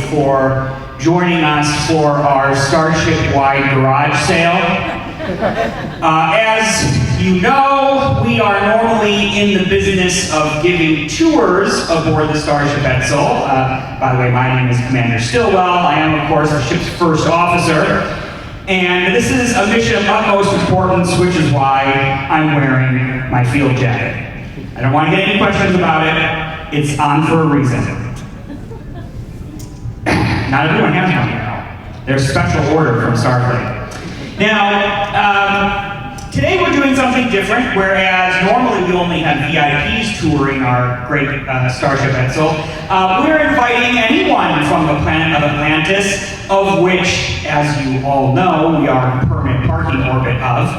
for joining us for our Starship-wide garage sale. As you know, we are normally in the business of giving tours aboard the Starship Edsel. By the way, my name is Commander Stillwell. I am, of course, the ship's first officer. And this is a mission of utmost importance, which is why I'm wearing my field jacket. I don't want to get any questions about it. It's on for a reason. Not everyone has one, you know. There's a special order from Starfleet. Now, today we're doing something different, whereas normally we only have VIPs touring our great Starship Edsel. We're inviting anyone from the planet of Atlantis, of which, as you all know, we are in permanent parking orbit of,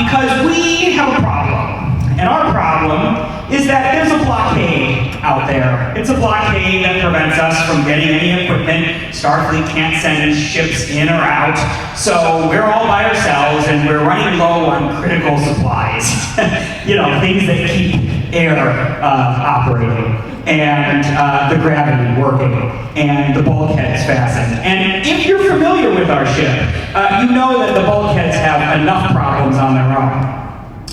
because we have a problem. And our problem is that there's a blockade out there. It's a blockade that prevents us from getting any equipment. Starfleet can't send ships in or out. So we're all by ourselves and we're running low on critical supplies. You know, things that keep air operating, and the gravity working, and the bulkheads fastened. And if you're familiar with our ship, you know that the bulkheads have enough problems on their own.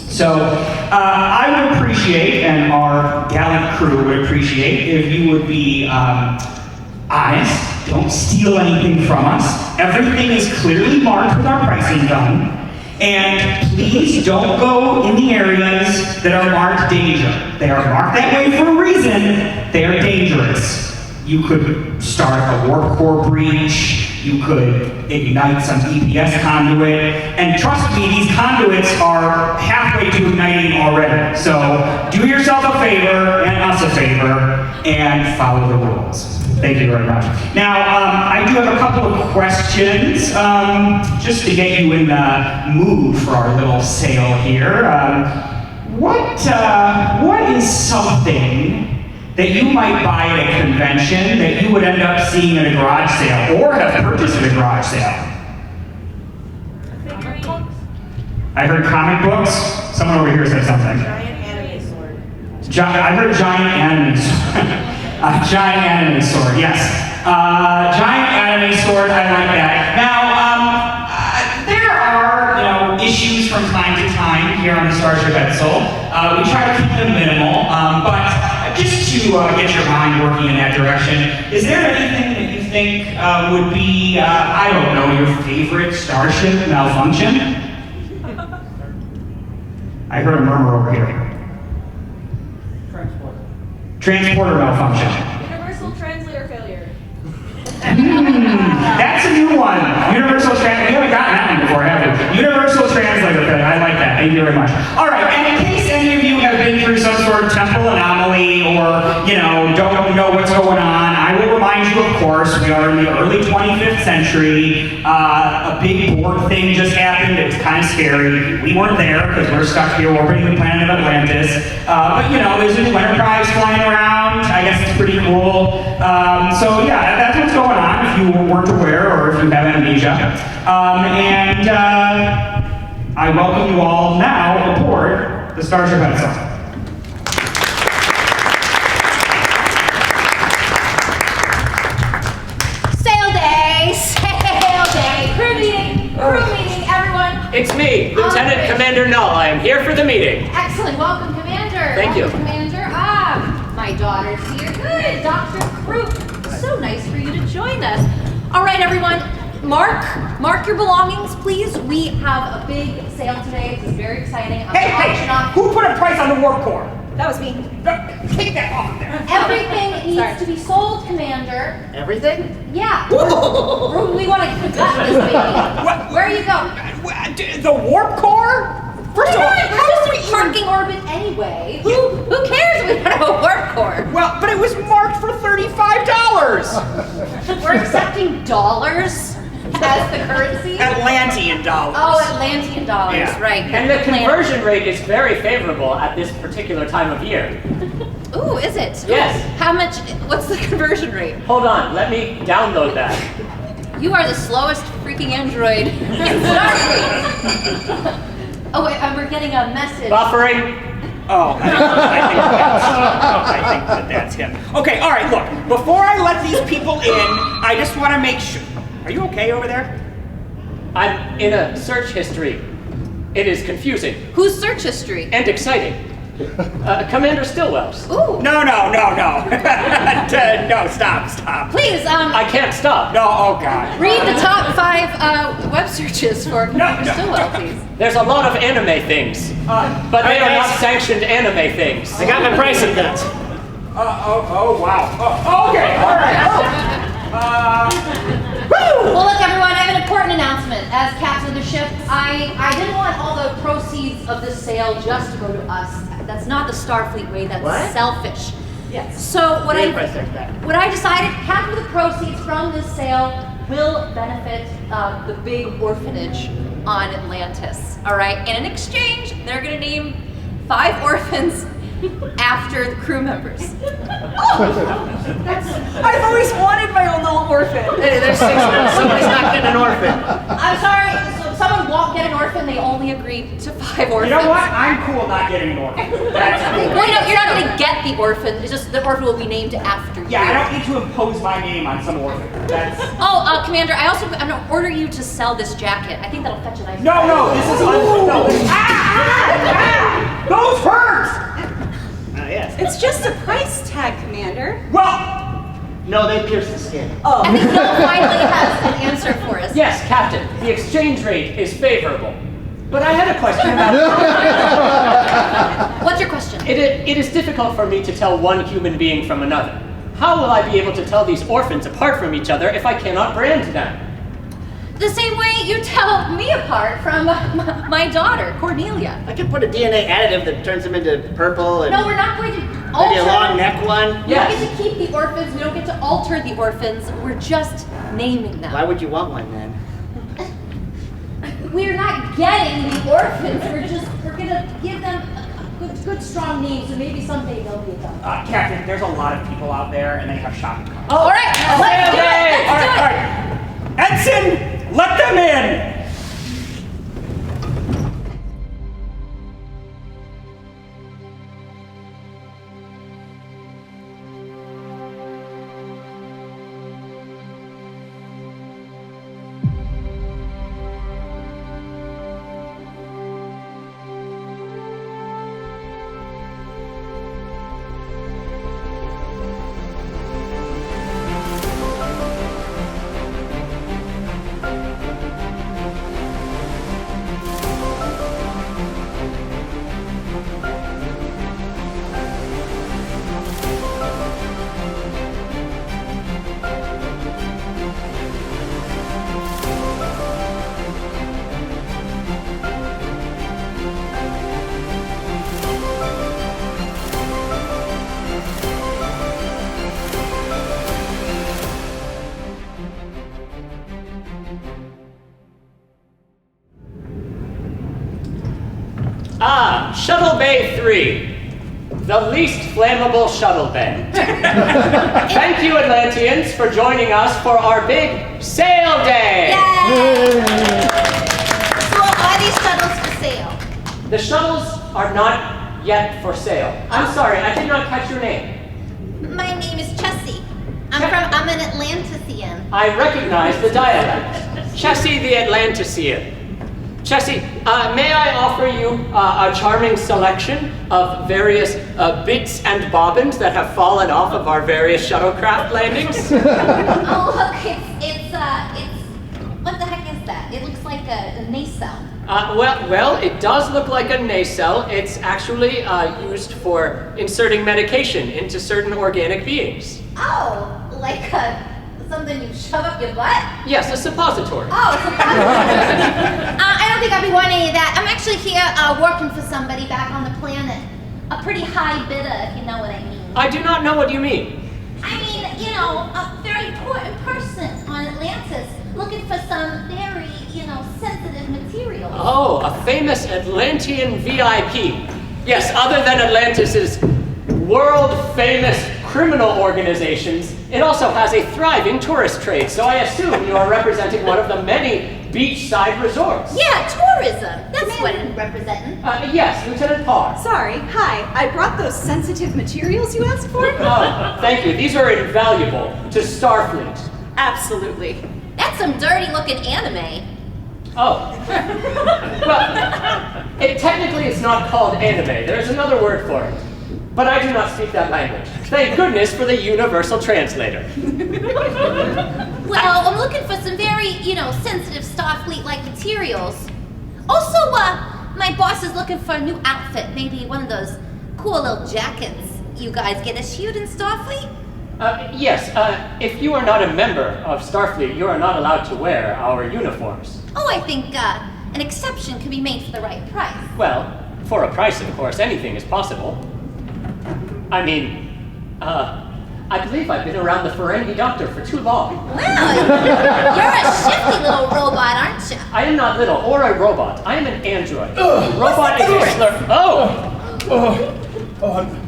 So I would appreciate, and our gallant crew would appreciate, if you would be honest, don't steal anything from us. Everything is clearly marked with our pricing gun. And please don't go in the areas that are marked danger. They are marked that way for a reason. They are dangerous. You could start a warp core breach. You could ignite some EPS conduit. And trust me, these conduits are halfway to igniting already. So do yourself a favor and us a favor and follow the rules. Thank you very much. Now, I do have a couple of questions just to get you in the mood for our little sale here. What is something that you might buy at a convention that you would end up seeing at a garage sale or have purchased at a garage sale? I heard comic books. Someone over here said something. Giant anime sword. I heard giant anime sword. Giant anime sword, yes. Giant anime sword, I like that. Now, there are, issues from time to time here on the Starship Edsel. We try to keep them minimal, but just to get your mind working in that direction, is there anything that you think would be, I don't know, your favorite Starship malfunction? I heard a murmur over here. Transporter malfunction. Universal translator failure. That's a new one. Universal translator. We haven't gotten that one before, have we? Universal translator failure. I like that. Thank you very much. All right. And in case any of you have been through some sort of temporal anomaly or, don't know what's going on, I will remind you, of course, we are in the early 25th century. A big board thing just happened. It's kind of scary. We weren't there because we're stuck here orbiting the planet of Atlantis. But, there's a new Enterprise flying around. I guess it's pretty cool. So, yeah, that's what's going on if you weren't aware or if you have amnesia. And I welcome you all now aboard the Starship Edsel. Crew meeting, everyone. It's me, Lieutenant Commander Null. I am here for the meeting. Excellent. Welcome, Commander. Thank you. Commander. My daughter's here. Good. Dr. Crew. So nice for you to join us. All right, everyone. Mark your belongings, please. We have a big sale today. This is very exciting. Hey! Who put a price on the warp core? That was me. Take that off of there. Everything needs to be sold, Commander. Everything? Yeah. We want to gut this baby. Where are you going? The warp core? First of all, we're just in parking orbit anyway. Who cares if we don't have a warp core? Well, but it was marked for $35. We're accepting dollars as the currency? Atlantean dollars. Oh, Atlantean dollars, Yeah. right. And the conversion rate is very favorable at this particular time of year. Ooh, is it? Yes. How much, what's the conversion rate? Hold on, let me download that. You are the slowest freaking android in Starfleet. Oh wait, we're getting a message. Buffering. Oh, I think that's him. Okay, all right, look. Before I let these people in, I just want to make sure. Are you okay over there? I'm in a search history. It is confusing. Whose search history? And exciting. Commander Stillwell's. Ooh. No. No, stop. Please, I can't stop. No, oh God. read the top 5 web searches for Commander Stillwell, please. There's a lot of anime things, but they are not sanctioned anime things. I got my pricing guns. Oh, wow. Oh, okay, all right. Well, look, everyone, I have an important announcement. As captain of the ship, I didn't want all the proceeds of this sale just to go to us. That's not the Starfleet way. That's What? selfish. Yes. So what I decided, half of the proceeds from this sale will benefit the big orphanage on Atlantis. All right. And in exchange, they're going to name 5 orphans after the crew members. I've always wanted my own little orphan. Hey, there's 6 of them. Somebody's not getting an orphan. I'm sorry. So someone won't get an orphan. They only agreed to 5 orphans. You know what? I'm cool not getting an orphan. That's cool. Well, no, you're not going to get the orphan. It's just the orphan will be named after you. Yeah, I don't need to impose my name on some orphan. That's... Oh, Commander, I'm going to order you to sell this jacket. I think that'll fetch a nice price. No, this is those hurt! Yes. It's just a price tag, Commander. Well, No, they pierce the skin. Oh. I think Bill finally has an answer for us. Yes, Captain, the exchange rate is favorable. But I had a question about... What's your question? It is difficult for me to tell one human being from another. How will I be able to tell these orphans apart from each other if I cannot brand them? The same way you tell me apart from my daughter, Cornelia. I could put a DNA additive that turns them into purple and No, we're not going to alter. maybe a long neck one. We don't get to keep the orphans. We don't get to alter the orphans. We're just naming them. Why would you want one then? We're not getting the orphans. We're gonna give them a good strong name. So maybe someday they'll be adopted. Captain, there's a lot of people out there, and they have shopping carts. All right, let's do it. All Let's do it. right. Edson, let them in. Shuttle Bay 3, the least flammable shuttle bay. Thank you, Atlanteans, for joining us for our big sail day. So are these shuttles for sale? The shuttles are not yet for sale. I'm sorry, I did not catch your name. My name is Chessie. I'm an Atlantician. I recognize the dialect. Chessie the Atlantician. Chessie, may I offer you a charming selection of various bits and bobbins that have fallen off of our various shuttlecraft landings? Oh, look, it's what the heck is that? It looks like a nacelle. Well, it does look like a nacelle. It's actually used for inserting medication into certain organic beings. Oh, like something you shove up your butt? Yes, a suppository. Oh, it's a I don't think I'll be wanting any of that. I'm actually here working for somebody back on the planet. A pretty high bidder, if you know what I mean. I do not know what you mean. I mean, you know, a very important person on Atlantis looking for some very, sensitive materials. Oh, a famous Atlantean VIP. Yes, other than Atlantis's world-famous criminal organizations, it also has a thriving tourist trade, so I assume you are representing one of the many beachside resorts. Yeah, tourism. That's what I'm representing. Yes, Lieutenant Parr. Sorry, hi. I brought those sensitive materials you asked for. Oh, thank you. These are invaluable to Starfleet. Absolutely. That's some dirty-looking anime. Oh. Well, technically it's not called anime. There's another word for it. But I do not speak that language. Thank goodness for the universal translator. Well, I'm looking for some very, sensitive Starfleet-like materials. Also, my boss is looking for a new outfit. Maybe one of those cool little jackets you guys get issued in Starfleet? Yes, if you are not a member of Starfleet, you are not allowed to wear our uniforms. Oh, I think an exception can be made for the right price. Well, for a price, of course, anything is possible. I mean, I believe I've been around the Ferengi Doctor for too long. Well, you're a shifty little robot, aren't you? I am not little or a robot. I am an android. Robot is a slur. Oh!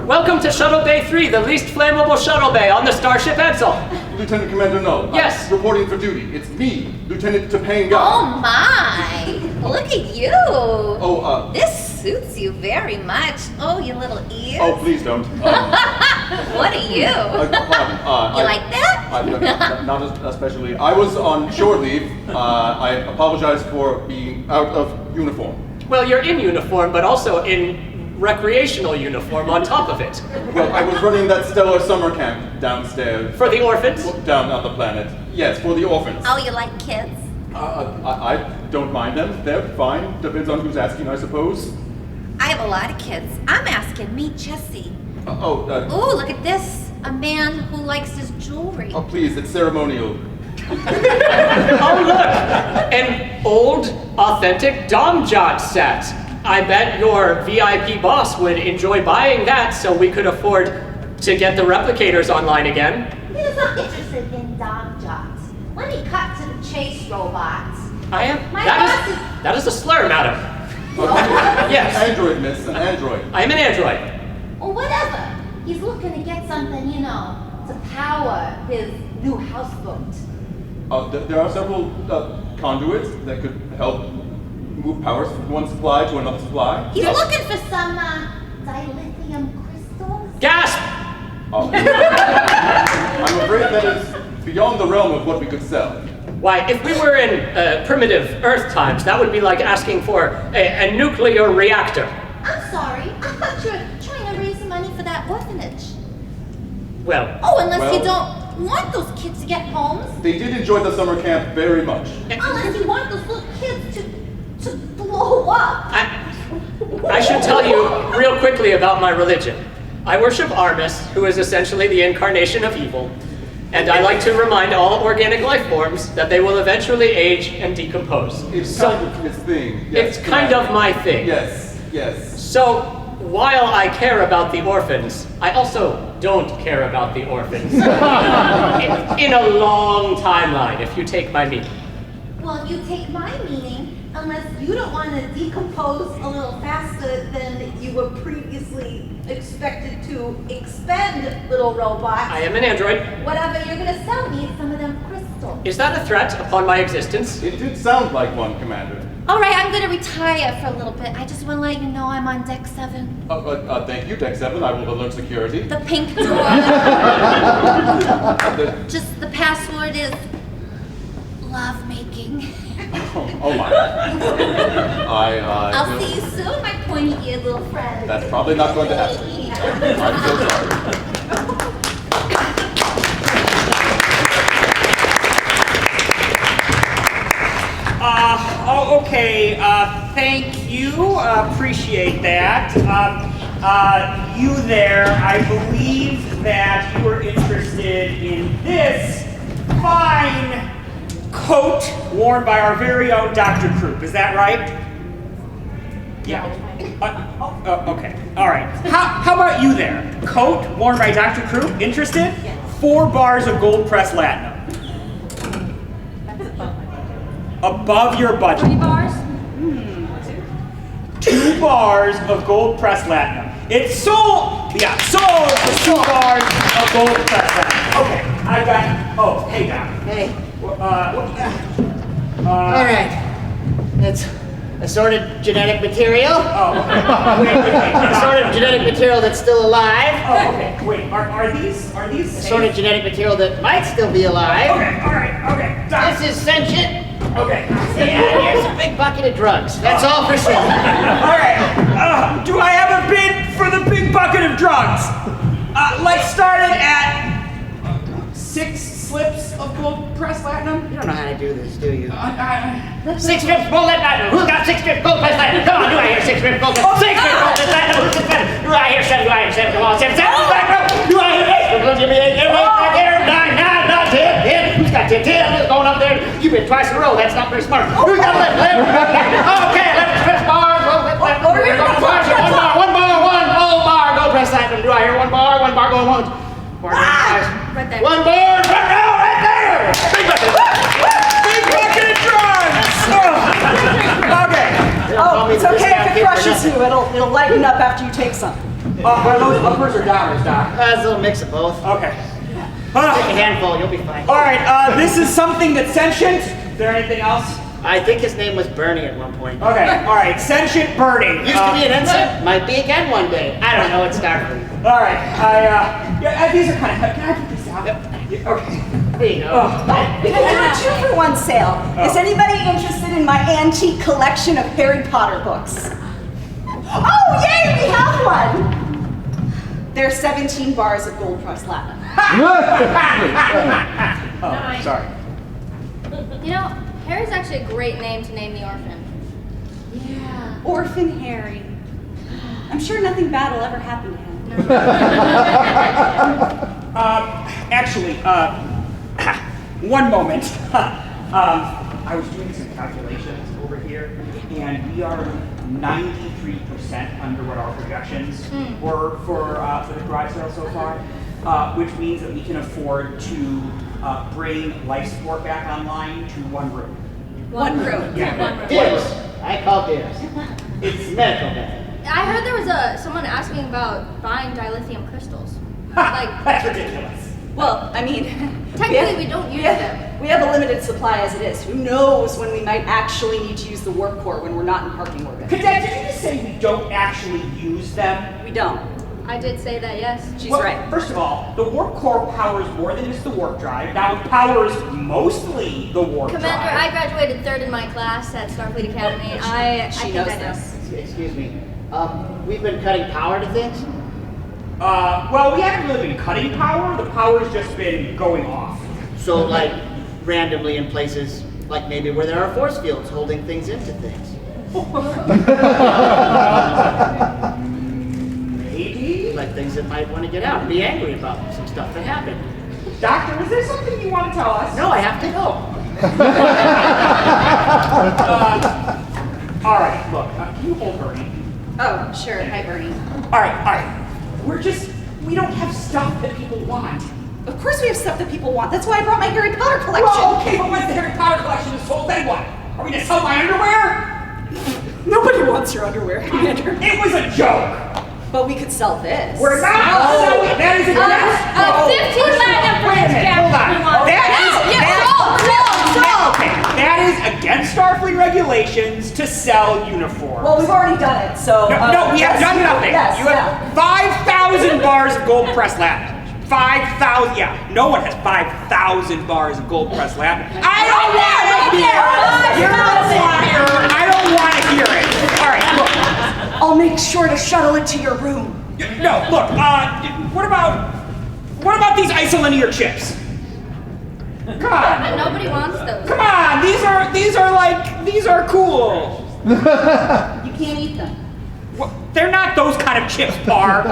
Welcome to Shuttle Bay 3, the least flammable shuttle bay on the Starship Edsel. Lieutenant Commander, no. Yes. I'm reporting for duty. It's me, Lieutenant Topanga. Oh my! Look at you! Oh, This suits you very much. Oh, your little ears. Oh, please don't. What are you? Pardon. You like that? Not especially. I was on shore leave. I apologize for being out of uniform. Well, you're in uniform, but also in recreational uniform on top of it. Well, I was running that stellar summer camp downstairs. For the orphans? Down on the planet. Yes, for the orphans. Oh, you like kids? I don't mind them. They're fine. Depends on who's asking, I suppose. I have a lot of kids. I'm asking. Meet Jesse. Oh, Ooh, look at this. A man who likes his jewelry. oh, please, it's ceremonial. Oh, look! An old, authentic Domjot set. I bet your VIP boss would enjoy buying that so we could afford to get the replicators online again. He's not interested in dog jobs. Let me cut to the chase, robots. I am? My That is a slur, madam. Yes. Android, miss, an android. I am an android. Or whatever. He's looking to get something, to power his new houseboat. There are several conduits that could help move power from one supply to another supply. He's looking for some dilithium crystals. Gasp! I'm afraid that is beyond the realm of what we could sell. Why, if we were in primitive Earth times, that would be like asking for a nuclear reactor. I'm sorry. I thought you were trying to raise money for that orphanage. Well, Oh, unless Well- you don't want those kids to get homes. They did enjoy the summer camp very much. Unless you want those little kids to blow up. I should tell you real quickly about my religion. I worship Armis, who is essentially the incarnation of evil, and I like to remind all organic life forms that they will eventually age and decompose. It's kind of his thing. Yes, It's kind of my thing. Yes, yes. So, while I care about the orphans, I also don't care about the orphans. in a long timeline, if you take my meaning. Well, if you take my meaning, unless you don't want to decompose a little faster than you were previously expected to expend, little robot. I am an android. Whatever you're going to sell me is some of them crystals. Is that a threat upon my existence? It did sound like one, Commander. All right, I'm going to retire for a little bit. I just want to let you know I'm on deck 7. Thank you, Deck 7. I will alert security. The pink door. Just the password is lovemaking. Oh my. I'll see you soon, my pointy-eared little friend. That's probably not going to happen. I'm so sorry. Okay, thank you, appreciate that. You there, I believe that you are interested in this fine coat worn by our very own Dr. Croup, is that right? Yeah. Okay, all right. How about you there? Coat worn by Dr. Croup, interested? 4 bars of gold pressed latinum. Above your budget. 3 bars? 2 bars of gold pressed latinum. It's sold! Yeah, sold for 2 bars of gold pressed latinum. Okay, I got. Oh, hey, Doc. Hey. All right. It's assorted genetic material. Oh, Assorted genetic material that's still alive. oh, okay. Wait, are these safe? Assorted genetic material that might still be alive. Okay, all right, okay. Doc. This is sentient. Okay. And here's a big bucket of drugs. That's all for sale. All right. Do I have a bid for the big bucket of drugs? Let's start it at 6 slips of gold pressed platinum. You don't know how to do this, do you? 6 6 strips gold platinum. Who's got 6 strips gold pressed platinum? Come on, do I hear 6 strips gold platinum? 6 strips gold pressed platinum. Who's got 7? Do I hear 7? Do I hear 7? Come on, 7. 7. Do I hear 8? Give me 8. 9, 10. Who's got 10? 10 is going up there. You've been twice in a row. That's not very smart. Who's got 11? 11. Okay, 11 press bar. One bar. Gold press platinum. Do I hear 1 bar? 1 bar going once. Right there. 1 bar. Right there. Big bucket. Big bucket of drugs. Okay. Oh, it's okay if it crushes you. It'll lighten up after you take some. Are those uppers or downers, Doc? That's a little mix of both. Okay. Take a handful, you'll be fine. All right. This is something that's sentient. Is there anything else? I think his name was Bernie at one point. Okay. All right. Sentient Birdie. Used to be an ensign, might be again one day. I don't know, it's Starfleet. All right. Yeah, these are kind of. Can I put these down? Yeah, okay. There you go. I have a 2-for-1 sale. Is anybody interested in my antique collection of Harry Potter books? Oh, yay, we have one! There's 17 bars of gold pressed platinum. Oh, sorry. You know, Harry's actually a great name to name the orphan. Yeah, Orphan Harry. I'm sure nothing bad will ever happen to him. Actually, one moment. I was doing some calculations over here, and we are 93% under what our projections were for the garage sale so far, which means that we can afford to bring life support back online to 1 room. One room. Yeah. One room. Dibs. I call dibs. It's medical bag. I heard there was someone asking about buying dilithium crystals. That's ridiculous. Well, I mean, Technically, we don't use them. We have a limited supply as it is. Who knows when we might actually need to use the warp core when we're not in parking orbit? Cadet, did you just say we don't actually use them? We don't. I did say that, yes. She's Well, right. First of all, the warp core powers more than just the warp drive. Now it powers mostly the warp Commander, I drive. graduated 3rd in my class at Starfleet Academy. I She think knows I know. this. Excuse me. We've been cutting power to things. Well, we haven't really been cutting power. The power's just been going off. So, like, randomly in places, like maybe where there are force fields holding things into things. Maybe? Like things that might want to get out and be angry about some stuff that happened. Doctor, is there something you want to tell us? No, I have to go. All right, look, can you hold Bernie? Oh, sure. Hi, Bernie. All right. We don't have stuff that people want. Of course we have stuff that people want. That's why I brought my Harry Potter collection. Well, okay, but once the Harry Potter collection is sold, then what? Are we gonna sell my underwear? Nobody wants your underwear, Commander. It was a joke. But we could sell this. We're not selling. That is against. 15 platinum for Wait a each minute, cap hold on. we want. That is against Starfleet regulations to sell uniforms. Well, we've already done it, so... No, we have yes, done nothing. Yes, You have 5,000 bars of gold pressed latinum. 5,000, yeah. No one has 5,000 bars of gold pressed latinum. I don't want to hear it. You're a liar. I don't want to hear it. All right, look. I'll make sure to shuttle it to your room. No, look. What about these isolinear chips? Come on. But nobody wants those. Come on. These are cool. You can't eat them. What? They're not those kind of chips, Bar.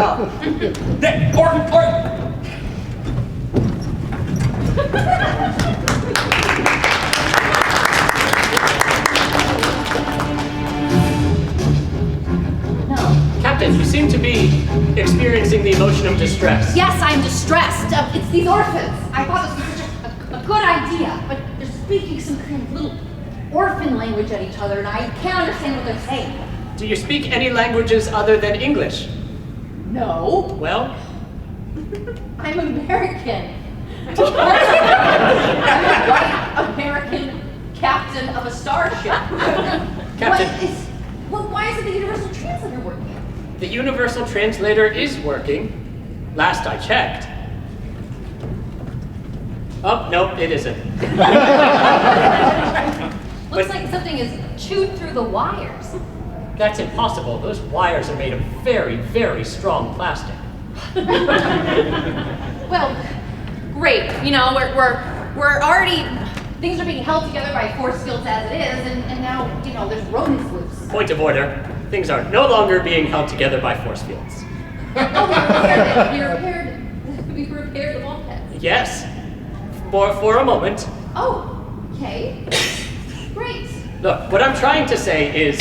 Captain, you seem to be experiencing the emotion of distress. Yes, I'm distressed. It's these orphans. I thought this was such a good idea, but they're speaking some kind of little orphan language at each other, and I can't understand what they're saying. Do you speak any languages other than English? No, Well, I'm American. I'm a white American captain of a starship. Captain. Why isn't the Universal Translator working? The Universal Translator is working. Last I checked. Oh, nope, it isn't. Looks like something is chewed through the wires. That's impossible. Those wires are made of very, very strong plastic. Well, great. You know, we're already, things are being held together by force fields as it is, and now, you know, there's rodents loose. Point of order. Things are no longer being held together by force fields. Oh, we repaired the bulkheads. Yes. For a moment. Oh, okay. Great. Look, what I'm trying to say is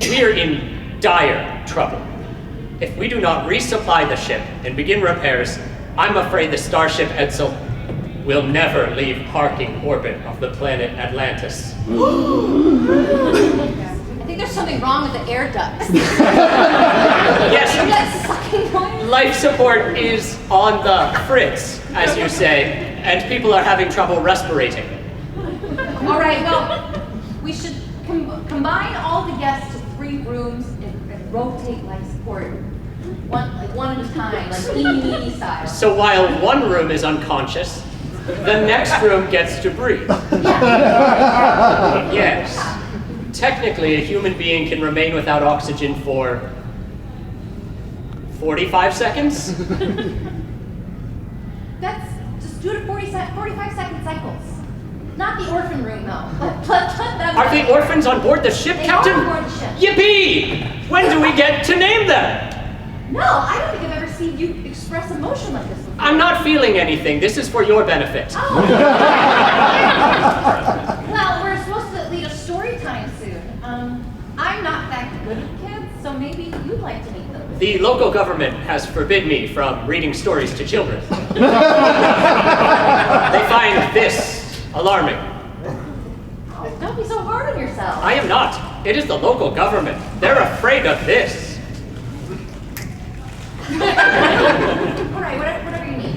we're in dire trouble. If we do not resupply the ship and begin repairs, I'm afraid the Starship Edsel will never leave parking orbit of the planet Atlantis. I think there's something wrong with the air ducts. Yes, That sucking noise. life support is on the fritz, as you say, and people are having trouble respirating. All right, well, we should combine all the guests to 3 rooms and rotate life support. One at a time, like eeny style. So while one room is unconscious, the next room gets to breathe. Yeah. Yes. Technically, a human being can remain without oxygen for 45 seconds? That's just do it at 45-second cycles. Not the orphan room, though. Let them Are the orphans on board the ship, They Captain? are on board the ship. Yippee! When do we get to name them? No, I don't think I've ever seen you express emotion like this before. I'm not feeling anything. This is for your benefit. Oh. Well, we're supposed to lead a story time soon. I'm not that good at kids, so maybe you'd like to meet them. The local government has forbid me from reading stories to children. They find this alarming. Oh, don't be so hard on yourself. I am not. It is the local government. They're afraid of this. All right, whatever you need.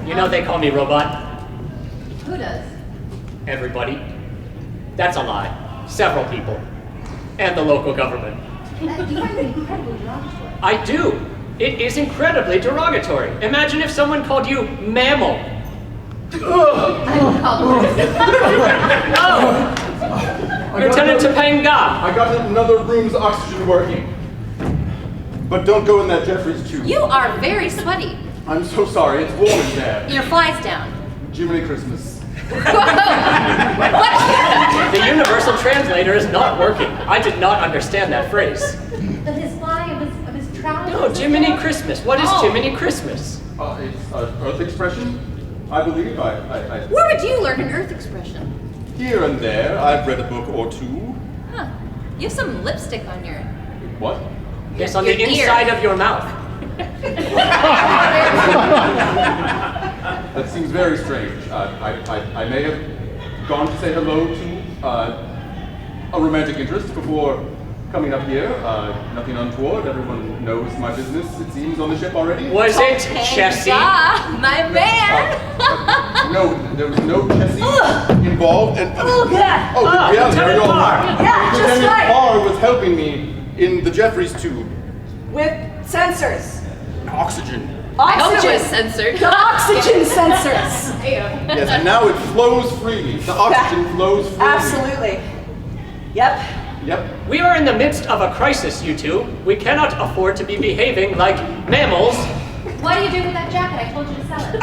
You know they call me robot. Who does? Everybody. That's a lie. Several people. And the local government. You find it incredibly derogatory. I do. It is incredibly derogatory. Imagine if someone called you mammal. I would call it. Oh! Lieutenant Topanga. I got another room's oxygen working. But don't go in that Jeffries tube. You are very sweaty. I'm so sorry, it's warm in there. Your fly's down. Jiminy Christmas. What? The Universal Translator is not working. I did not understand that phrase. His fly of his trousers? No, Jiminy Christmas. What is Oh. Jiminy Christmas? It's an Earth expression, I believe. Where would you learn an Earth expression? Here and there, I've read a book or two. Huh. You have some lipstick on your... What? Yes, on Your the ear. inside of your mouth. That seems very strange. I may have gone to say hello to a romantic interest before coming up here. Nothing untoward. Everyone knows my business, it seems, on the ship already. Was it Chessie? Ah, my man! No, there was no Chessie involved. And, yeah. Oh, yeah, there Lieutenant you go. Barr. Yeah, just Lieutenant right. Barr was helping me in the Jeffries tube. With sensors. Oxygen. I hope it Oxygen. was censored. The oxygen sensors. Yes, and now it flows freely. The oxygen flows freely. Absolutely. Yep. Yep. We are in the midst of a crisis, you two. We cannot afford to be behaving like mammals. What do you do with that jacket? I told you to sell it.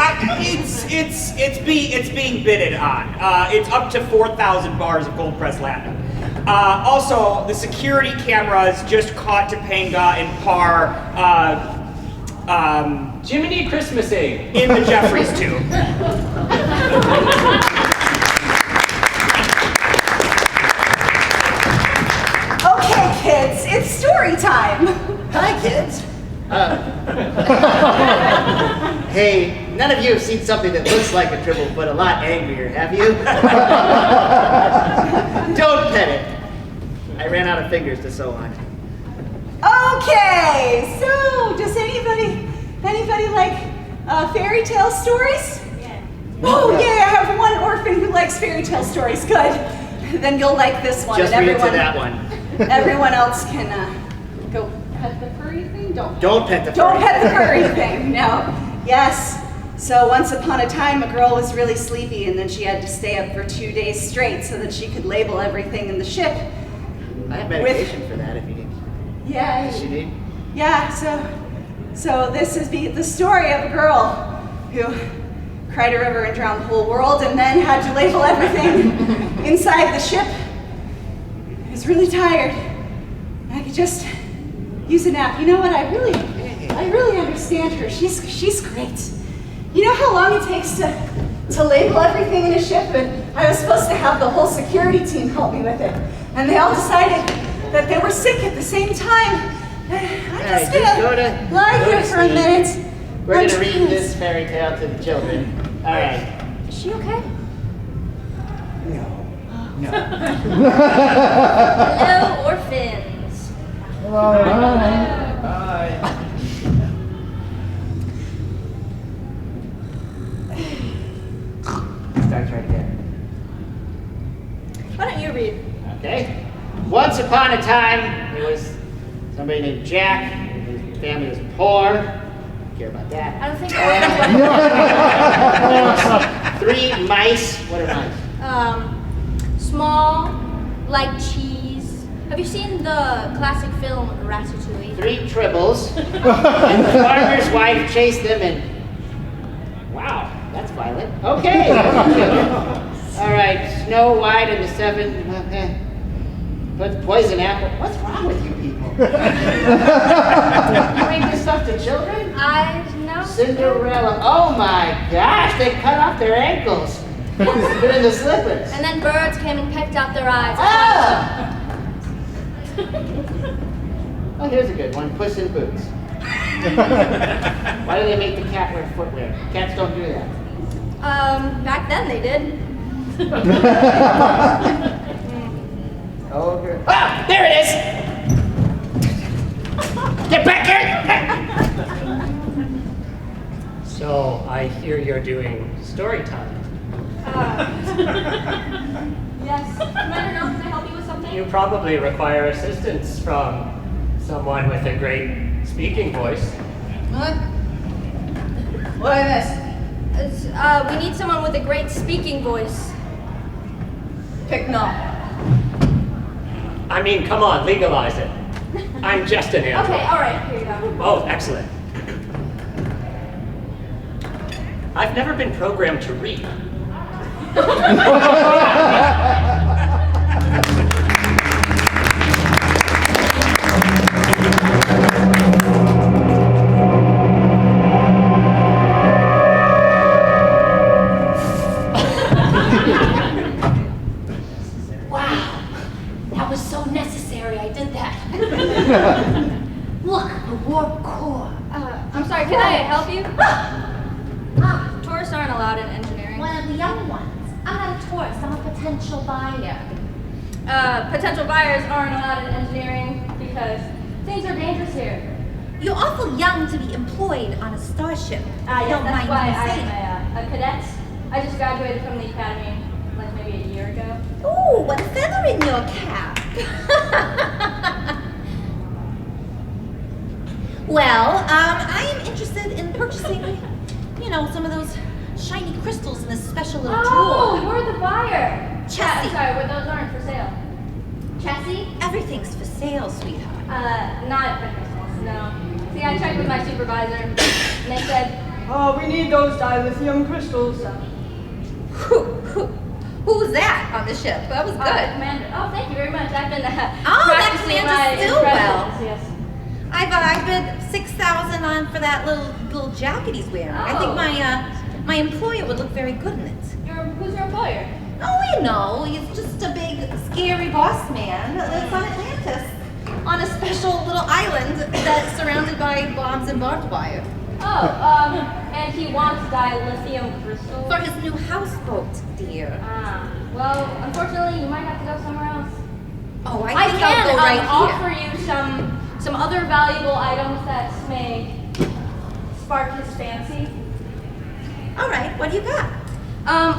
It's being bidded on. It's up to 4,000 bars of gold press latinum. Also, the security cameras just caught Topanga and Parr Jiminy Christmasing. in the Jeffries tube. Okay, kids, it's story time. Hi, kids. Hey, none of you have seen something that looks like a tribble but a lot angrier, have you? Don't pet it. I ran out of fingers to sew on. Okay, so does anybody like fairy tale stories? Yeah. Oh, yay! I have one orphan who likes fairy tale stories. Good. then you'll like this one. Just and read to that one. Everyone else can go pet the furry thing. Don't pet the furry. Don't pet the furry thing. No. Yes. So once upon a time, a girl was really sleepy, and then she had to stay up for 2 days straight so that she could label everything in the ship. I have medication for that if you need. Yeah. Does she need? Yeah. So this is the story of a girl who cried a river and drowned the whole world, and then had to label everything inside the ship. I was really tired. I could just use a nap. You know what? I really understand her. She's great. You know how long it takes to label everything in a ship? And I was supposed to have the whole security team help me with it. And they all decided that they were sick at the same time. I'm just gonna lie here for a minute. We're gonna read this fairy tale to the children. All right. Is she okay? No. Hello, orphans. Bye. Starts right there. Why don't you read? Okay. Once upon a time, there was somebody named Jack. His family was poor. Don't care about that. I don't think Three mice. What are mice? small, like cheese. Have you seen the classic film Ratatouille? 3 tribbles. And the farmer's wife chased them and... Wow, that's violent. Okay. All right, Snow White and the 7... Put poison apple. What's wrong with you people? You read this stuff to children? I know. Cinderella. Oh my gosh, they cut off their ankles. Put in the slippers. And then birds came and pecked out their eyes. Ah! Oh, here's a good one. Puss in Boots. Why do they make the cat wear footwear? Cats don't do that. Back then they did. Ogre. Ah! There it is! Get back here! So I hear you're doing story time. Yes. Commander Nelson, can I help you with something? You probably require assistance from someone with a great speaking voice. What? What I miss? We need someone with a great speaking voice. Pick no. I mean, come on, legalize it. I'm just an android. Okay, all right, here you go. Oh, excellent. I've never been programmed to read. That was so necessary, I did that. Look, the warp core. I'm sorry, can I help you? Tourists aren't allowed in engineering. One of the young ones. I'm not a tourist, I'm a potential buyer. Potential buyers aren't allowed in engineering because things are dangerous here. You're awful young to be employed on a starship. Yeah, Don't that's mind why me I saying. am a cadet. I just graduated from the academy like maybe a year ago. Ooh, what a feather in your cap. Well, I am interested in purchasing, some of those shiny crystals in this special little Oh, drawer. you're the buyer. Chessie. Sorry, but those aren't for sale. Chessie? Everything's for sale, sweetheart. Not for Christmas, no. See, I checked with my supervisor, and they said, oh, we need those dilithium crystals. Who was that on the ship? That was good. Commander. Oh, thank you very much. I've been that practicing commander my still well. impressions, yes. I've bid $6,000 on for that little jacket he's wearing. I think my employer would look very good in it. Who's your employer? Oh, he's just a big, scary boss man that lives on Atlantis, on a special little island that's surrounded by bombs and barbed wire. And he wants dilithium crystals? For his new houseboat, dear. Well, unfortunately, you might have to go somewhere else. Oh, I think can I'll go right offer here. you some other valuable items that may spark his fancy. All right, what do you got?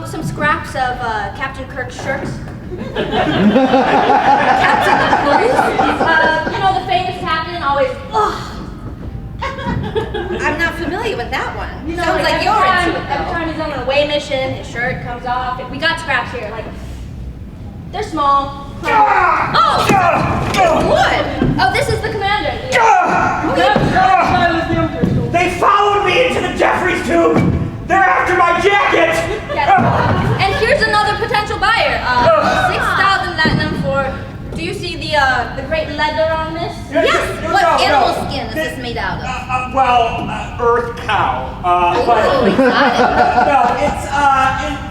Some scraps of Captain Kirk's shirts. Captain, of course. You know, the famous captain always, ugh. I'm not familiar with that one. You know, Sounds like every you're time, into it, every though. time he's on an away mission, his shirt comes off. We got scraps here, like, they're small. Oh! What? Oh, this is the commander. They followed me into the Jeffries tube! They're after my jacket! And here's another potential buyer. 6,000 platinum for. Do you see the great leather on this? Yes! What animal skin is this made out of? Earth cow. Oh, exotic. No,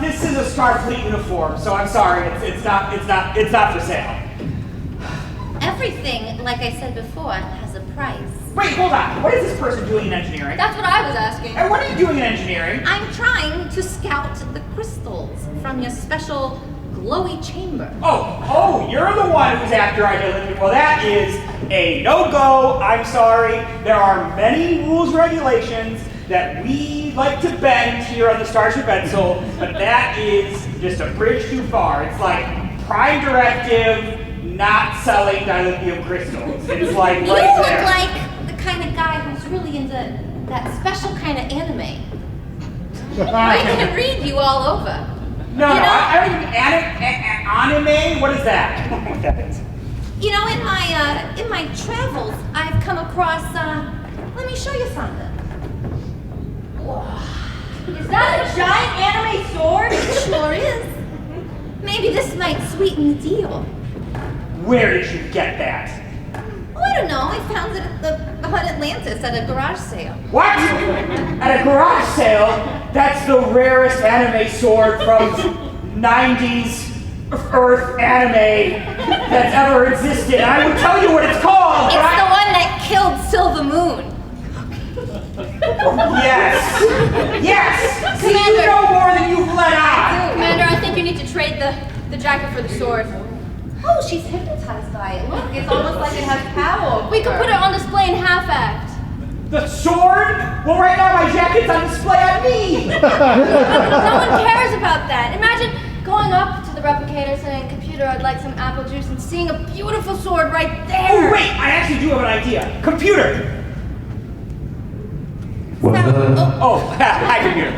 this is a Starfleet uniform, so I'm sorry, it's not for sale. Everything, like I said before, has a price. Wait, hold on. What is this person doing in engineering? That's what I was asking. And what are you doing in engineering? I'm trying to scout the crystals from your special glowy chamber. Oh, you're the one who's after identity. Well, that is a no-go. I'm sorry. There are many rules, regulations that we like to bend here on the Starship Edsel, but that is just a bridge too far. It's like Prime Directive not selling dilithium crystals. It's like You right look there. like the kind of guy who's really into that special kind of anime. I can read you all over. No, You know- I don't even anime. What is that? I don't know what that is. You know, in my travels, I've come across. Let me show you something. Is that a giant anime sword? It sure is. Maybe this might sweeten the deal. Where did you get that? Oh, I don't know. I found it at the Hut Atlantis at a garage sale. What? At a garage sale? That's the rarest anime sword from 90s Earth anime that's ever existed. I would tell you what it's called. It's but the one that killed Silver Moon. Yes. Yes. See, you Commander. know more than you've let on. Commander, I think you need to trade the jacket for the sword. Oh, she's hypnotized by it. Look, it's almost like it has power. We could put it on display in half-act. The sword? Well, right now my jacket's on display on me. No one cares about that. Imagine going up to the replicator saying, "Computer, I'd like some apple juice," and seeing a beautiful sword right Oh, there. wait, I actually do have an idea. Computer. Oh, hi, computer.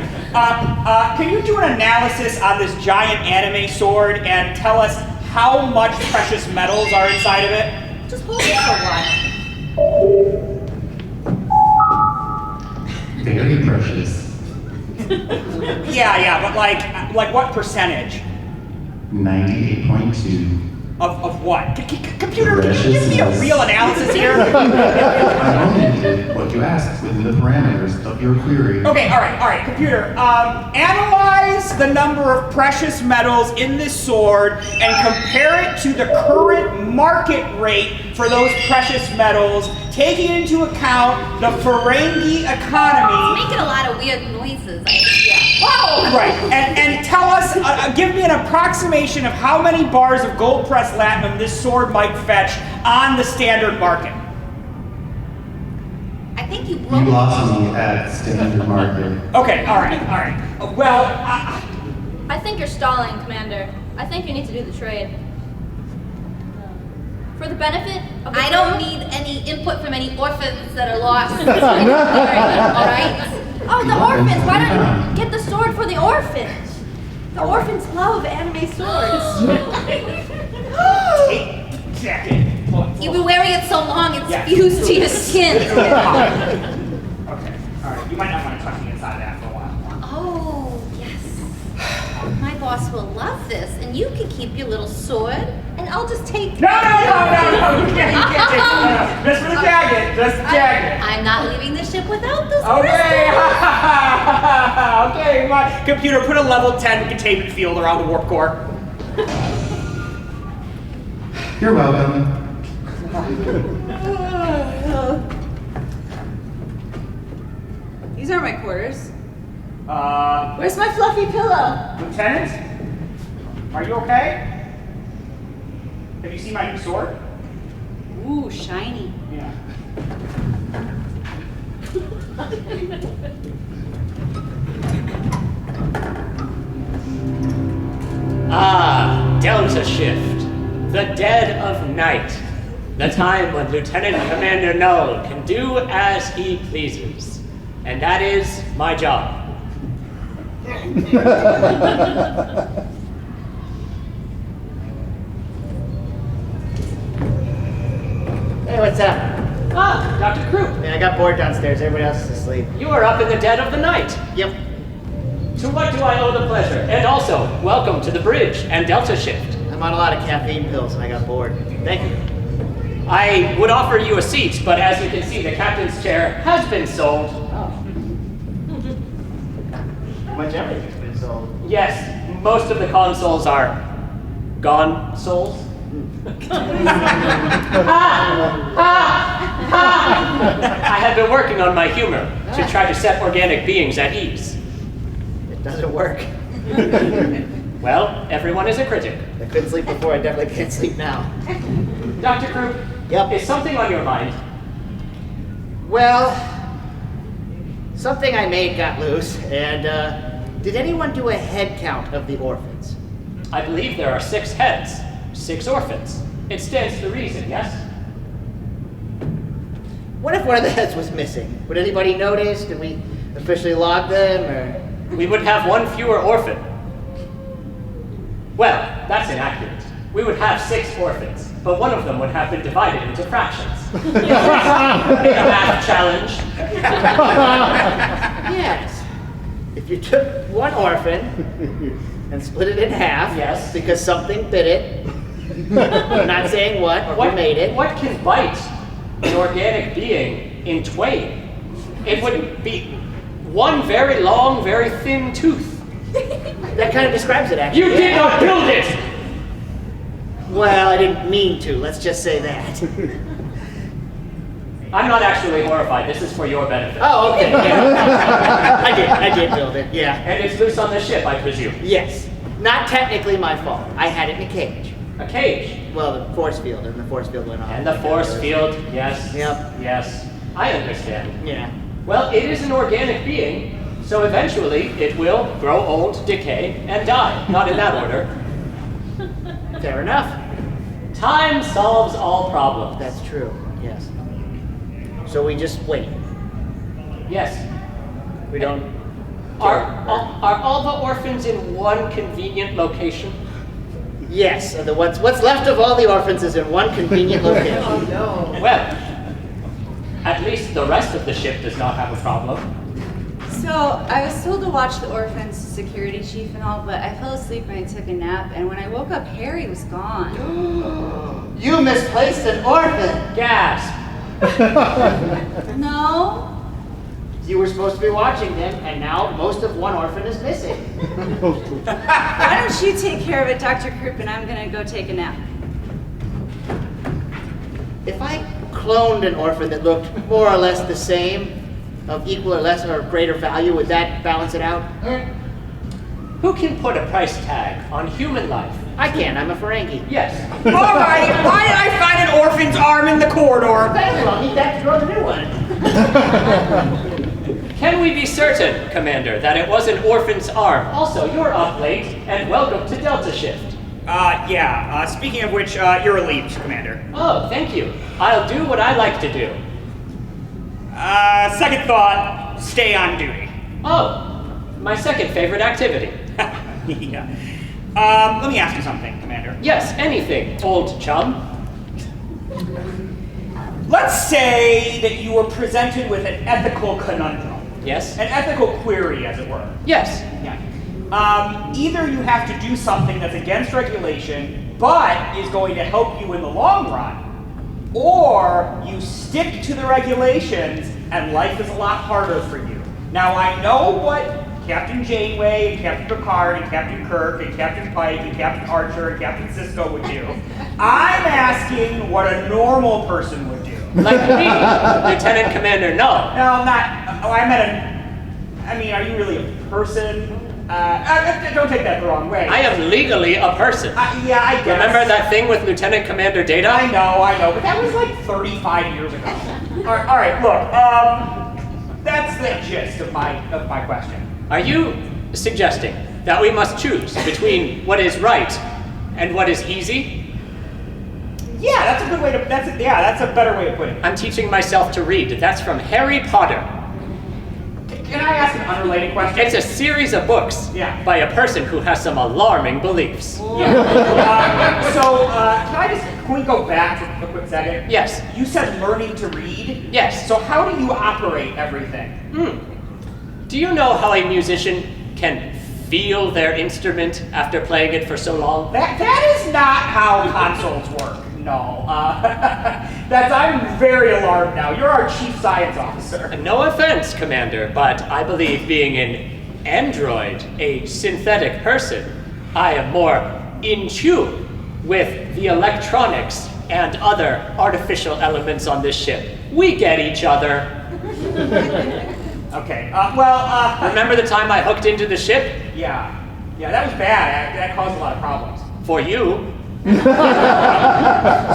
Can you do an analysis on this giant anime sword and tell us how much precious metals are inside of it? Just hold it for a while. Very precious. Yeah, but like what percentage? 98.2. Of what? Computer, can you give me a Precious. real analysis here? I only did what you asked within the parameters of your query. Okay, all right, computer. Analyze the number of precious metals in this sword and compare it to the current market rate for those precious metals, taking into account the Ferengi economy. Making a lot of weird noises. Whoa! Right, and tell us, give me an approximation of how many bars of gold pressed latinum this sword might fetch on the standard market. I think you You broke lost me at standard market. Okay, all right. Well, I think you're stalling, Commander. I think you need to do the trade. For the benefit of the I don't crew. need any input from any orphans that are lost. All right? Oh, the orphans! Why don't you get the sword for the orphans? The orphans love anime swords. take the jacket. You've been wearing it so long, it's Yeah. fused to your skin. Okay, all right. You might not want to touch the inside of that for a while. Oh, yes. My boss will love this, and you can keep your little sword, and I'll just take. No! You can't take it. No. Just for the jacket. Just the jacket. I'm not leaving the ship without this. Okay. Okay, my computer, put a level 10 containment field around the warp core. You're welcome. These are my quarters. Uh, Where's my fluffy pillow? Lieutenant? Are you okay? Have you seen my new sword? Ooh, shiny. Yeah. Delta Shift, the dead of night, the time when Lieutenant Commander Null can do as he pleases. And that is my job. Hey, what's up? Ah, Dr. Croup, Man, I got bored downstairs. Everybody else is asleep. you are up in the dead of the night. Yep. To what do I owe the pleasure? And also, welcome to the bridge and Delta Shift. I'm on a lot of caffeine pills and I got bored. Thank you. I would offer you a seat, but as you can see, the captain's chair has been sold. Oh. Much everything's been sold. Yes, most of the consoles are gone souls. I have been working on my humor to try to set organic beings at ease. It doesn't work. Well, everyone is a critic. I couldn't sleep before, I definitely can't sleep now. Dr. Croup, Yep. is something on your mind? Well, something I made got loose, and did anyone do a head count of the orphans? I believe there are 6 heads, 6 orphans. It stands to reason, yes? What if one of the heads was missing? Would anybody notice? Did we officially log them, or? We would have 1 fewer orphan. Well, that's inaccurate. We would have 6 orphans, but one of them would have been divided into fractions. A math challenge. Yes. If you took one orphan and split it in half, Yes. because something bit it. I'm not saying what, or who made it. What can bite an organic being in twain? It would be one very long, very thin tooth. That kind of describes it, actually. You did not build it! Well, I didn't mean to. Let's just say that. I'm not actually horrified. This is for your benefit. Oh, okay. Yeah. I did build it. Yeah. And it's loose on the ship, I presume. Yes. Not technically my fault. I had it in a cage. A cage. Well, the force field, and the force field went off. And the force field, yes. Yep. Yes. I understand. Yeah. Well, it is an organic being, so eventually it will grow old, decay, and die. Not in that order. Fair enough. Time solves all problems. That's true. Yes. So we just wait. Yes. We don't. Are all the orphans in one convenient location? Yes. So what's left of all the orphans is in one convenient location. Oh no. Well, at least the rest of the ship does not have a problem. So, I was told to watch the orphans, security chief and all, but I fell asleep when I took a nap, and when I woke up, Harry was gone. You misplaced an orphan. Gasp! No? You were supposed to be watching them, and now most of one orphan is missing. Why don't you take care of it, Dr. Croup, and I'm gonna go take a nap. If I cloned an orphan that looked more or less the same, of equal or less or greater value, would that balance it out? Who can put a price tag on human life? I can, I'm a Ferengi. Yes. All right, why did I find an orphan's arm in the corridor? Well, I'll need that to grow the new one. Can we be certain, Commander, that it was an orphan's arm? Also, you're up late, and welcome to Delta Shift. Yeah, speaking of which, you're relieved, Commander. Oh, thank you. I'll do what I like to do. Second thought, stay on duty. Oh, my second favorite activity. Yeah. Let me ask you something, Commander. Yes, anything, old chum. Let's say that you were presented with an ethical conundrum. Yes? An ethical query, as it were. Yes. Yeah. Either you have to do something that's against regulation, but is going to help you in the long run, or you stick to the regulations and life is a lot harder for you. Now, I know what Captain Janeway and Captain Picard and Captain Kirk and Captain Pike and Captain Archer and Captain Sisko would do. I'm asking what a normal person would do. Like me, Lieutenant Commander Null. No, not. Oh, I mean, are you really a person? Don't take that the wrong way. I am legally a person. Yeah, I guess. Remember that thing with Lieutenant Commander Data? I know, but that was like 35 years ago. All right, look, that's the gist of my question. Are you suggesting that we must choose between what is right And what is easy? Yeah, that's a good way to. That's a better way of putting it. I'm teaching myself to read. That's from Harry Potter. Can I ask an unrelated question? It's a series of books by a person who has some alarming beliefs. Can we go back for a quick second? Yes. You said learning to read? Yes. So how do you operate everything? Do you know how a musician can feel their instrument after playing it for so long? That is not how consoles work. No. I'm very alarmed now. You're our chief science officer. No offense, Commander, but I believe being an android, a synthetic person, I am more in tune with the electronics and other artificial elements on this ship. We get each other. Okay, remember the time I hooked into the ship? Yeah, that was bad. That caused a lot of problems. For you.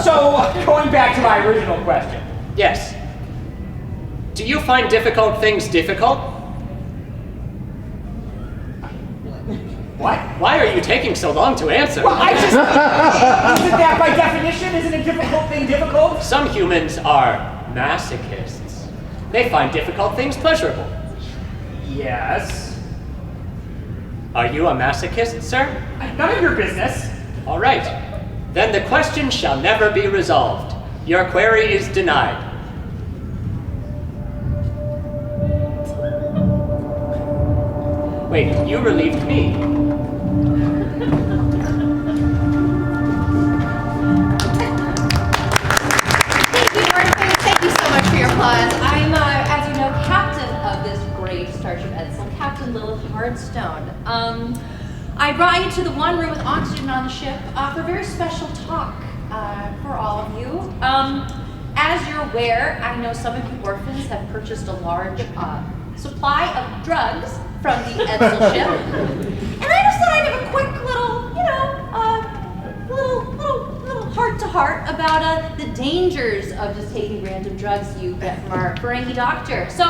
So, going back to my original question. Yes. Do you find difficult things difficult? What? Why are you taking so long to answer? Well, isn't that by definition, isn't a difficult thing difficult? Some humans are masochists. They find difficult things pleasurable. Yes. Are you a masochist, sir? None of your business. All right. Then the question shall never be resolved. Your query is denied. Wait, you relieved me. Thank you, Orphans. Thank you so much for your applause. I'm, as you know, captain of this great Starship Edsel, Captain Lilith Hardstone. I brought you to the one room with oxygen on the ship for a very special talk for all of you. As you're aware, I know some of you orphans have purchased a large supply of drugs from the Edsel ship. And I just thought I'd have a quick little heart-to-heart about the dangers of just taking random drugs you get from our Ferengi doctor. So,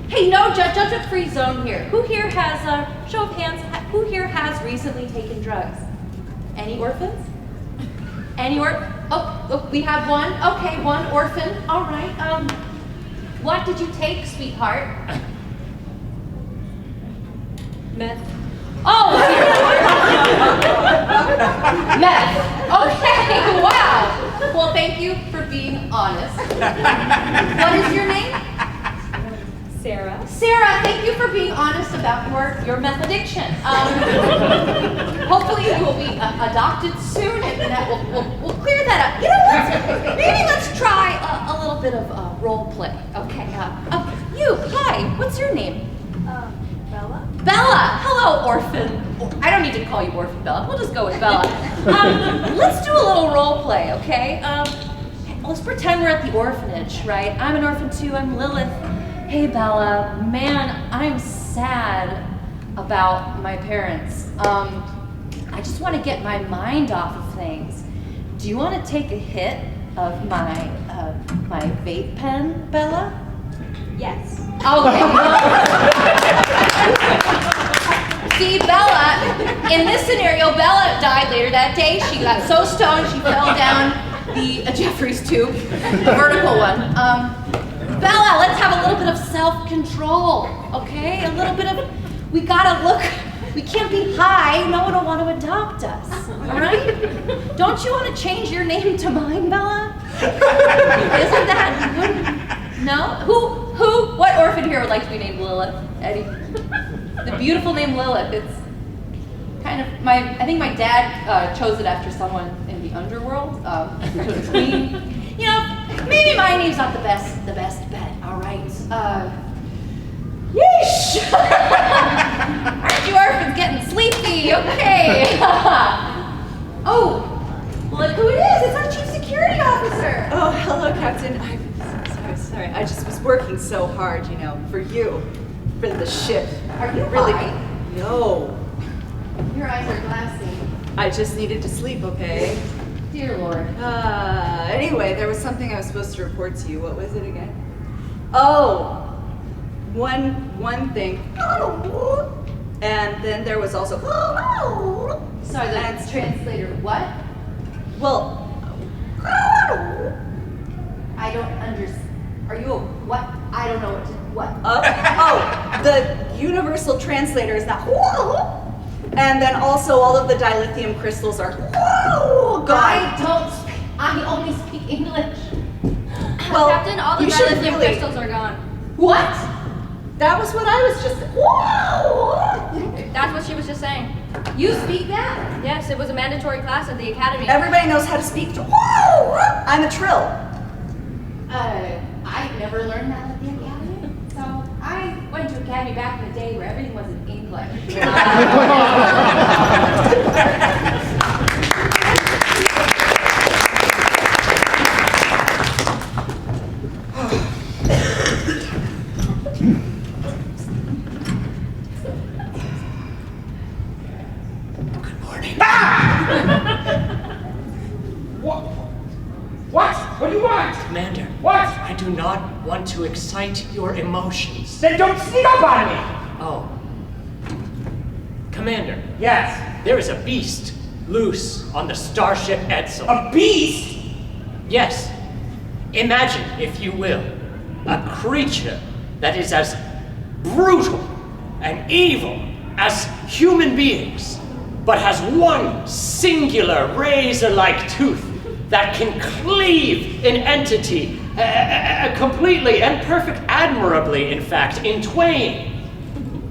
hey, no judgment-free zone here. Who here has, show of hands, who here has recently taken drugs? Any orphans? Any oh, we have one. Okay, one orphan. All right. What did you take, sweetheart? Meth. Oh, meth. Okay, wow. Well, thank you for being honest. What is your name? Sarah. Sarah, thank you for being honest about your meth addiction. Hopefully you will be adopted soon, and that we'll clear that up. You know what? Maybe let's try a little bit of role play. Okay. You. Hi. What's your name? Bella. Bella. Hello, orphan. I don't need to call you orphan, Bella. We'll just go with Bella. Let's do a little role play, okay? Let's pretend we're at the orphanage, right? I'm an orphan too. I'm Lilith. Hey Bella, man, I'm sad about my parents. I just want to get my mind off of things. Do you want to take a hit of my vape pen, Bella? Yes. Okay. See, Bella, in this scenario, Bella died later that day. She got so stoned she fell down the Jeffrey's tube, the vertical one. Bella, let's have a little bit of self-control, okay? A little bit of, we can't be high, no one will want to adopt us, all right? Don't you want to change your name to mine, Bella? Isn't that, no? What orphan here would like to be named Lilith? Eddie? The beautiful name Lilith, it's kind of, I think my dad chose it after someone in the underworld, because it's me. You know, maybe my name's not the best bet, all right? Yeesh! Aren't you orphans getting sleepy? Okay. Oh, look who it is. It's our chief security officer. Oh, hello, Captain. I'm sorry. I just was working so hard, for you, for the ship. Are you really? high? No. Your eyes are glassy. I just needed to sleep, okay? Dear Lord. Anyway, there was something I was supposed to report to you. What was it again? Oh, one thing. And then there was also. Sorry, the translator, what? Well. I don't understand. Are you a what? I don't know what. The universal translator is that. And then also all of the dilithium crystals are gone. I only speak English. Well, Captain, all the you should dilithium really- crystals are gone. What? That was what I was just. That's what she was just saying. You speak that? Yes, it was a mandatory class at the academy. Everybody knows how to speak. I'm a trill. I never learned that at the academy. So I went to academy back in the day where everything was in English. What? What do you want? Commander. What? I do not want to excite your emotions. Then don't sneak up on me! Oh. Commander, Yes. there is a beast loose on the Starship Edsel. A beast? Yes. Imagine, if you will, a creature that is as brutal and evil as human beings, but has one singular razor-like tooth that can cleave an entity completely and admirably, in fact, in twain.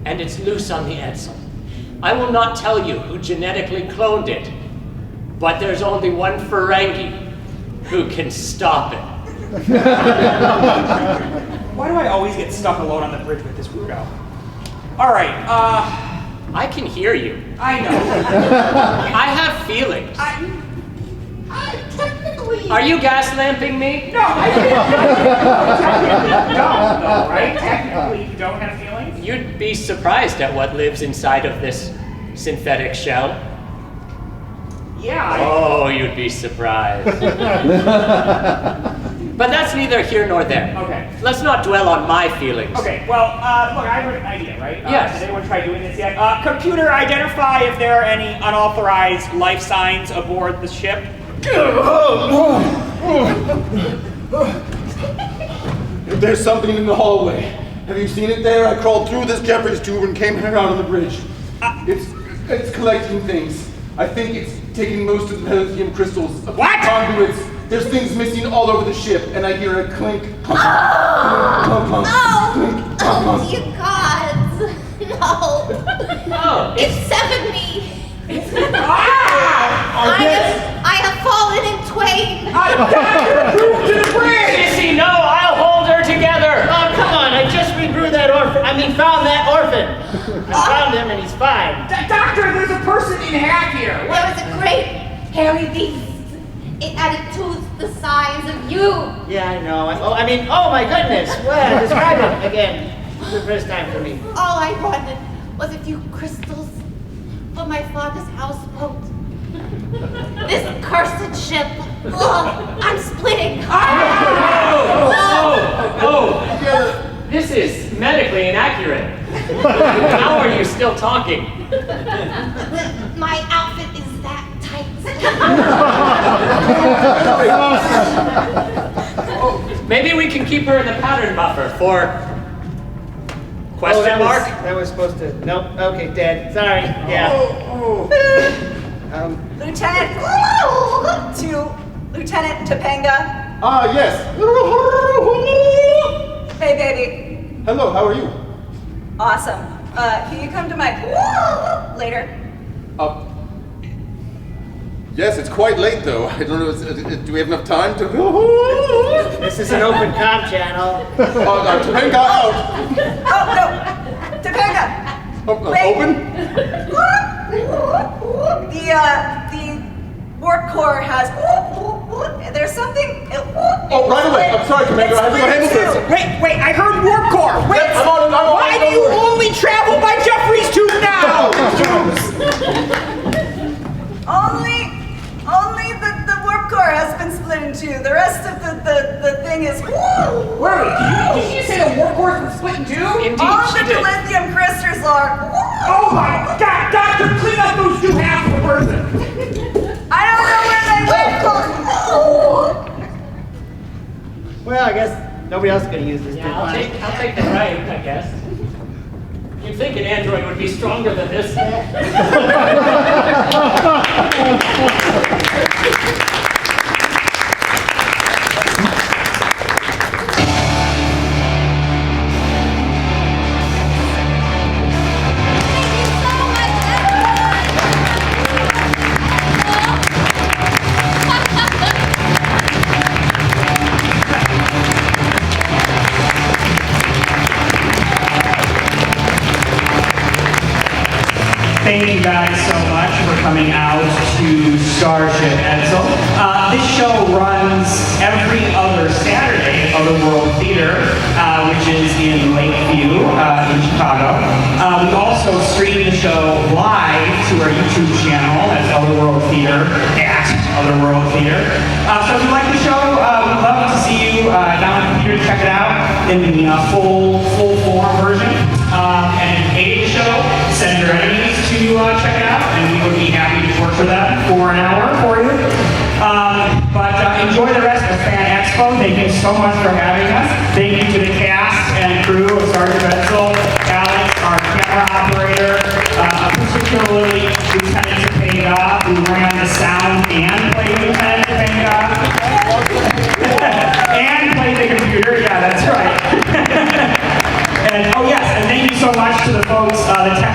And it's loose on the Edsel. I will not tell you who genetically cloned it, but there's only one Ferengi who can stop it. Why do I always get stuck alone on the bridge with this weirdo? All right, I can hear you. I know. I have feelings. I technically. Are you gas-lamping me? No, I didn't. Technically, don't, though, right? Technically, you don't have feelings? You'd be surprised at what lives inside of this synthetic shell. Yeah. Oh, you'd be surprised. But that's neither here nor there. Okay. Let's not dwell on my feelings. Okay, well, look, I have an idea, right? Yes. Has anyone tried doing this yet? Computer, identify if there are any unauthorized life signs aboard the ship. There's something in the hallway. Have you seen it there? I crawled through this Jeffries tube and came out on the bridge. It's collecting things. I think it's taking most of the lithium crystals. What? Conduits. There's things missing all over the ship, and I hear a clink, clunk, clunk, clunk, clink, clunk, Oh, clunk. dear gods. No. Oh, It's severed me. Ah! I have fallen in twain. Sissy, no, I'll hold her together. Oh, come on, I just found that orphan. I found him and he's fine. Doctor, there's a person in half here. There was a great hairy beast. It had a tooth the size of you. Yeah, I know. Oh my goodness. Well, describe it again. It's the first time for me. All I wanted was a few crystals for my father's houseboat. This cursed ship. Oh, I'm splitting. Oh, this is medically inaccurate. How are you still talking? My outfit is that tight. Maybe we can keep her in the pattern buffer for question mark? That was supposed to. Nope. Okay, dead. Sorry. Yeah. Lieutenant to Lieutenant Topanga. Yes. Hey, baby. Hello, how are you? Awesome. Can you come to my later? Yes, it's quite late though. I don't know, do we have enough time to... This is an open comm channel. Topanga out! Oh, no. Topanga. Wait. Open? The warp core has. There's something. Oh, right away. I'm sorry, Commander. I have to go handle this. Wait, I heard warp core. Wait, I'm on, why do you only travel by Jeffries tube now? Only the warp core has been split in two. The rest of the thing is. Wait, did you say the warp core has been split in two? Indeed, All she the did. dilithium crystals are. Oh my God, Doctor, clean up those two halves per person. I don't know where they went. Well, I guess nobody else is going to use this. Yeah, I'll take the right, I guess. You'd think an android would be stronger than this. Thank you guys so much for coming out to Starship Edsel. This show runs every other Saturday at Otherworld Theater, which is in Lakeview in Chicago. We also stream the show live to our YouTube channel. That's Otherworld Theater, at Otherworld Theater. So if you like the show, we'd love to see you down at the theater to check it out in the full form version. And if you hate the show, send your enemies to check it out, and we would be happy to torture that for an hour for you. But enjoy the rest of FanExpo. Thank you so much for having us. Thank you to the cast and crew of Starship Edsel, Alex, our camera operator, particularly Lieutenant Topanga, who ran the sound and played Lieutenant Topanga. And played the computer, yeah, that's right. And oh yes, and thank you so much to the folks, the